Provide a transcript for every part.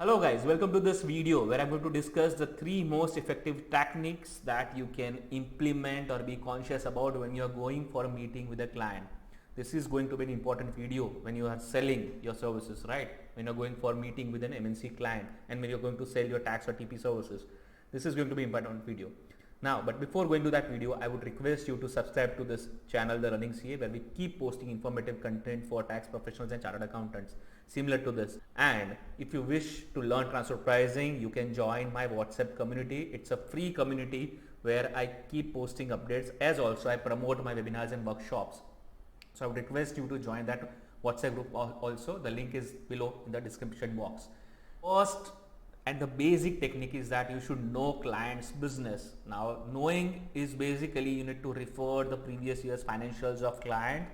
Hello guys, welcome to this video where I'm going to discuss the 3 most effective techniques that you can implement or be conscious about when you're going for a meeting with a client. This is going to be an important video when you are selling your services, right? When you're going for a meeting with an MNC client and when you're going to sell your tax or TP services. This is going to be an important video. Now, but before going to that video, I would request you to subscribe to this channel, The Running CA, where we keep posting informative content for tax professionals and chartered accountants similar to this. And if you wish to learn transfer pricing, you can join my WhatsApp community. It's a free community where I keep posting updates, as also I promote my webinars and workshops. So I would request you to join that WhatsApp group also. The link is below in the description box. First, and the basic technique is that you should know client's business. Now, knowing is basically you need to refer the previous year's financials of client,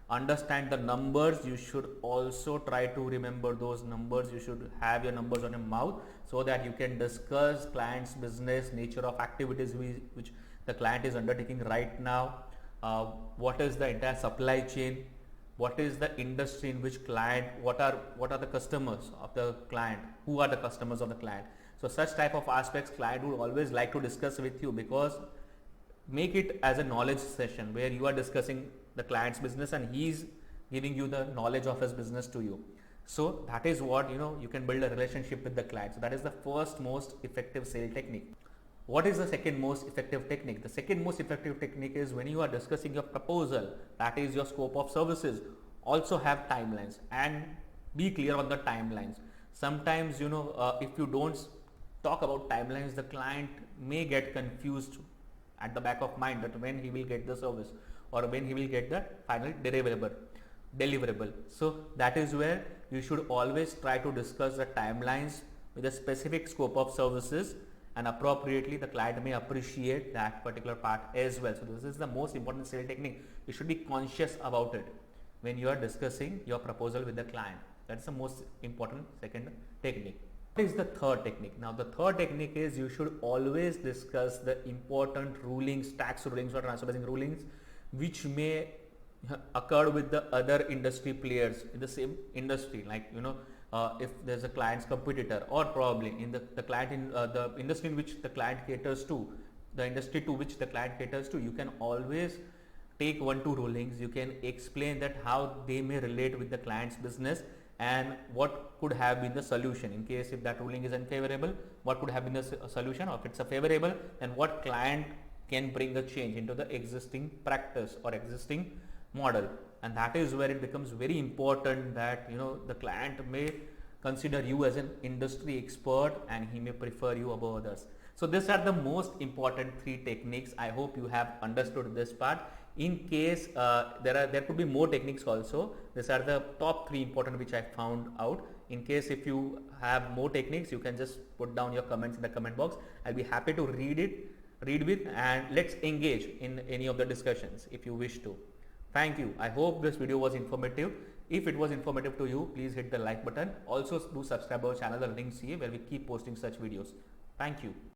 understand the numbers. You should also try to remember those numbers. You should have your numbers on your mouth so that you can discuss client's business, nature of activities which the client is undertaking right now, what is the entire supply chain, what is the industry in which client, what are the customers of the client, who are the customers of the client. So such type of aspects client would always like to discuss with you, because make it as a knowledge session where you are discussing the client's business and he is giving you the knowledge of his business to you. So that is what you can build a relationship with the client. So that is the first most effective sale technique. What is the second most effective technique? The second most effective technique is when you are discussing your proposal, that is your scope of services, also have timelines and be clear on the timelines. Sometimes, if you don't talk about timelines, the client may get confused at the back of mind that when he will get the service or when he will get the final deliverable. So that is where you should always try to discuss the timelines with a specific scope of services, and appropriately the client may appreciate that particular part as well. So this is the most important sales technique. You should be conscious about it when you are discussing your proposal with the client. That's the most important second technique. What is the third technique? Now the third technique is you should always discuss the important rulings, tax rulings or transfer pricing rulings, which may occur with the other industry players in the same industry, like if there's a client's competitor, or probably in the client in the industry in which the client caters to, the industry to which the client caters to, you can always take 1-2 rulings. You can explain that how they may relate with the client's business and what could have been the solution in case if that ruling is unfavorable, what could have been the solution, or if it's a favorable, then what client can bring a change into the existing practice or existing model. And that is where it becomes very important that the client may consider you as an industry expert and he may prefer you above others. So these are the most important 3 techniques. I hope you have understood this part. In case there could be more techniques also, these are the top 3 important which I found out. In case if you have more techniques, you can just put down your comments in the comment box. I'll be happy to read with, and let's engage in any of the discussions if you wish to. Thank you. I hope this video was informative. If it was informative to you, please hit the like button. Also do subscribe our channel, The Running CA, where we keep posting such videos. Thank you.